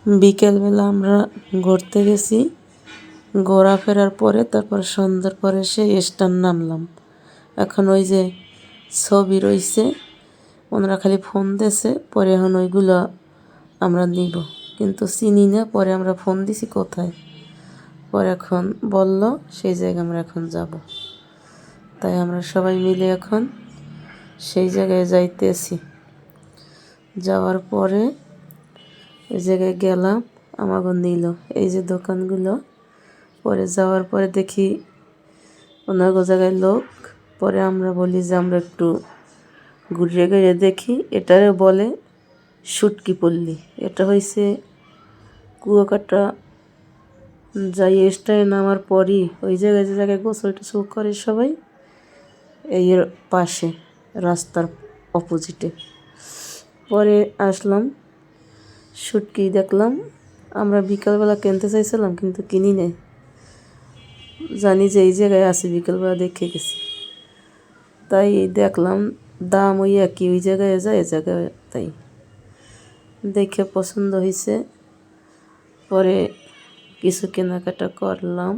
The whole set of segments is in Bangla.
বিকেলবেলা আমরা ঘুরতে গেছি। ঘোরাফেরার পরে তারপর সন্ধ্যার পরে সেই স্ট্যান্ড নামলাম। এখন ওই যে ছবি রইছে, ওনারা খালি ফোন দিয়েছে, পরে এখন ওইগুলো আমরা নিব, কিন্তু চিনি না। পরে আমরা ফোন দিছি কোথায়, পরে এখন বলল সেই জায়গায় আমরা এখন যাব। তাই আমরা সবাই মিলে এখন সেই জায়গায় যাইতেছি। যাওয়ার পরে ওই জায়গায় গেলাম, আমাকে নিল এই যে দোকানগুলো। পরে যাওয়ার পরে দেখি ওনাগো জায়গায় লোক। পরে আমরা বলি যে আমরা একটু ঘুরিয়ে ঘুরিয়ে দেখি। এটারে বলে শুটকি পল্লী। এটা হয়েছে কুয়াকাটা যাই স্টাইলে নামার পরই ওই জায়গায় যে জায়গায় গোসল টোসল করে সবাই, এই এর পাশে রাস্তার অপোজিটে। পরে আসলাম, শুটকি দেখলাম। আমরা বিকালবেলা কিনতে চাইছিলাম কিন্তু কিনি নাই, জানি যে এই জায়গায় আছে, বিকেলবেলা দেখে গেছি। তাই দেখলাম দাম ওই একই, ওই জায়গায় যায় এ জায়গায়। তাই দেখে পছন্দ হয়েছে। পরে কিছু কেনাকাটা করলাম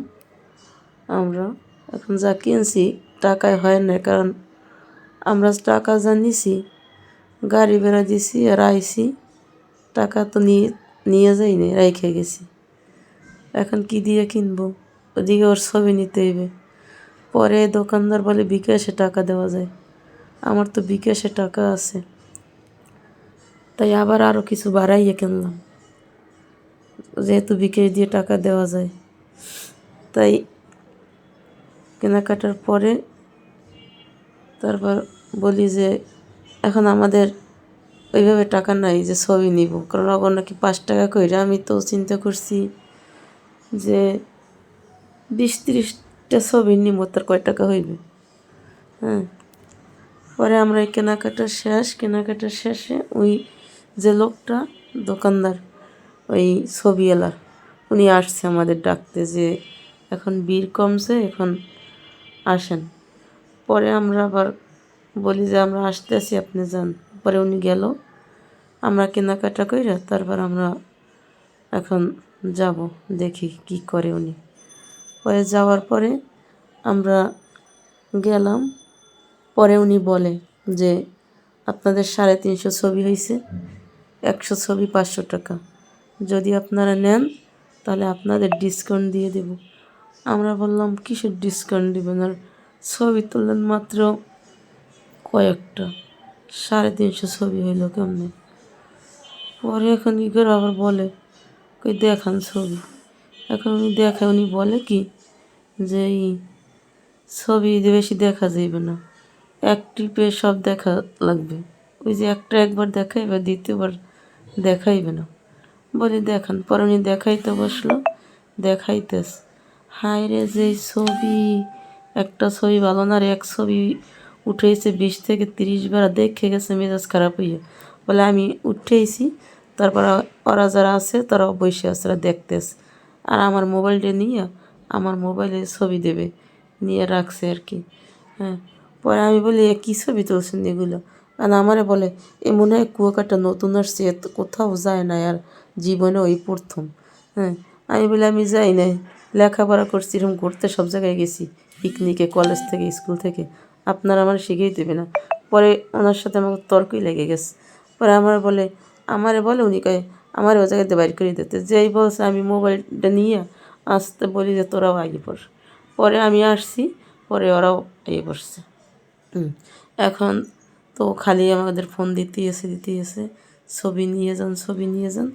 আমরা। এখন যা কিনছি টাকায় হয় না, কারণ আমরা টাকা যা নিছি গাড়ি ভাড়া দিছি আর আইছি, টাকা তো নিয়ে যাইনি, রেখে গেছি। এখন কি দিয়ে কিনবো? ওদিকে ওর ছবি নিতে হইবে। পরে দোকানদার বলে বিকাশে টাকা দেওয়া যায়। আমার তো বিকাশে টাকা আছে, তাই আবার আরও কিছু বাড়াইয়ে কিনলাম, যেহেতু বিকাশ দিয়ে টাকা দেওয়া যায়। তাই কেনাকাটার পরে তারপর বলি যে এখন আমাদের ওইভাবে টাকা নাই যে ছবি নিব, কারণ ওখানে নাকি 5 টাকা করে। আমি তো চিন্তা করছি যে 20-30টা ছবি নিব, তার কয় টাকা হইবে। হ্যাঁ, পরে আমরা এই কেনাকাটার শেষে ওই যে লোকটা দোকানদার, ওই ছবিওয়ালা, উনি আসছে আমাদের ডাকতে যে এখন ভিড় কমছে, এখন আসেন। পরে আমরা আবার বলি যে আমরা আসতেছি, আপনি যান। পরে উনি গেল, আমরা কেনাকাটা কইরা তারপর আমরা এখন যাব, দেখি কি করে উনি। পরে যাওয়ার পরে আমরা গেলাম। পরে উনি বলে যে আপনাদের 350 ছবি হয়েছে, 100 ছবি 500 টাকা। যদি আপনারা নেন তাহলে আপনাদের ডিসকাউন্ট দিয়ে দেব। আমরা বললাম কিসের ডিসকাউন্ট দিবেন, আর ছবি তুললেন মাত্র কয়েকটা, 350 ছবি হইল কেমনে? পরে এখন কী করে আবার বলে কই দেখান ছবি। এখন উনি দেখায়, উনি বলে কি যে এই ছবি বেশি দেখা যাইবে না, এক ট্রিপে সব দেখা লাগবে। ওই যে একটা একবার দেখাইবে, দ্বিতীয়বার দেখাইবে না। বলি দেখান। পরে উনি দেখাইতে বসলো, দেখাইতেস। হায় রে, যে ছবি, একটা ছবি ভালো না, আর এক ছবি উঠেছে 20 থেকে 30 বার। দেখে গেছে মেজাজ খারাপ হইয়া। বলে আমি উঠেইছি, তারপর ওরা যারা আছে তারাও বসে আছে, ওরা দেখতেছে। আর আমার মোবাইলটা নিয়ে আমার মোবাইলে ছবি দেবে নিয়ে রাখছে আর কি। হ্যাঁ, পরে আমি বলি কী ছবি তুলছেন এগুলো? কারণ আমারে বলে এ মনে হয় কুয়াকাটা নতুন আসছে, এ তো কোথাও যায় না, আর জীবনে ওই প্রথম। হ্যাঁ, আমি বলি আমি যাই নাই, লেখাপড়া করছি, এরকম ঘুরতে সব জায়গায় গেছি, পিকনিকে, কলেজ থেকে, স্কুল থেকে। আপনারা আমার শিখেই দেবে না। পরে ওনার সাথে আমাকে তর্কই লেগে গেছে। পরে আমারে বলে উনি কয় আমার ও জায়গাতে বাইর করে দিতে। যেই বলছে আমি মোবাইলটা নিয়ে আসতে বলি যে তোরাও আগে পড়। পরে আমি আসছি, পরে ওরাও আগে পড়ছে। এখন তো খালি আমাদের ফোন দিতেই আছে, ছবি নিয়ে যান।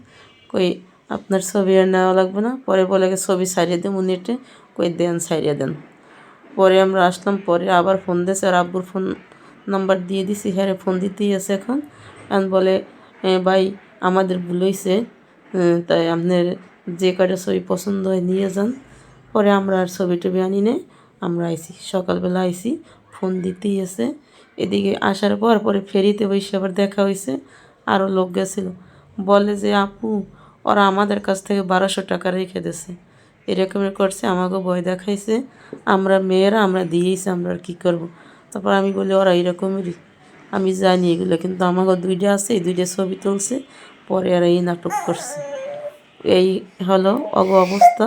কই আপনার ছবি আর নেওয়া লাগবে না। পরে বলে ছবি সারিয়ে দেন নেটে, কই দেন সারিয়ে দেন। পরে আমরা আসলাম, পরে আবার ফোন দিয়েছে, আর আব্বুর ফোন নাম্বার দিয়ে দিছি, হ্যাঁ ফোন দিতেই আছে এখন। বলে ভাই আমাদের ভুল হয়েছে, তাই আপনার যে কয়টা ছবি পছন্দ হয় নিয়ে যান। পরে আমরা আর ছবি টবি আনি নে, আমরা আইছি, সকালবেলা আইছি, ফোন দিতেই আছে। এদিকে আসার পরে ফেরিতে বসে আবার দেখা হয়েছে, আরও লোক গেছিল। বলে যে আপু ওরা আমাদের কাছ থেকে 1200 টাকা রেখে দিয়েছে, এরকমের করছে, আমাকেও ভয় দেখাইছে। আমরা মেয়েরা আমরা দিয়েছি, আমরা আর কী করবো। তারপর আমি বলি ওরা এরকমেরই, আমি জানি এগুলো, কিন্তু আমাকেও 2টা আছে, এই 2টা ছবি তুলছে, পরে আর এই নাটক করছে। এই হলো অবস্থা।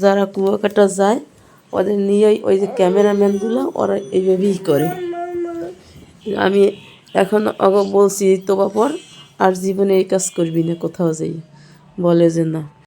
যারা কুয়াকাটা যায় ওদের নিয়েই ওই যে ক্যামেরাম্যানগুলো ওরা এইভাবেই করে। আমি এখন বলছি তোবা পর আর জীবনে এই কাজ করবি না কোথাও যাই, বলে যে না।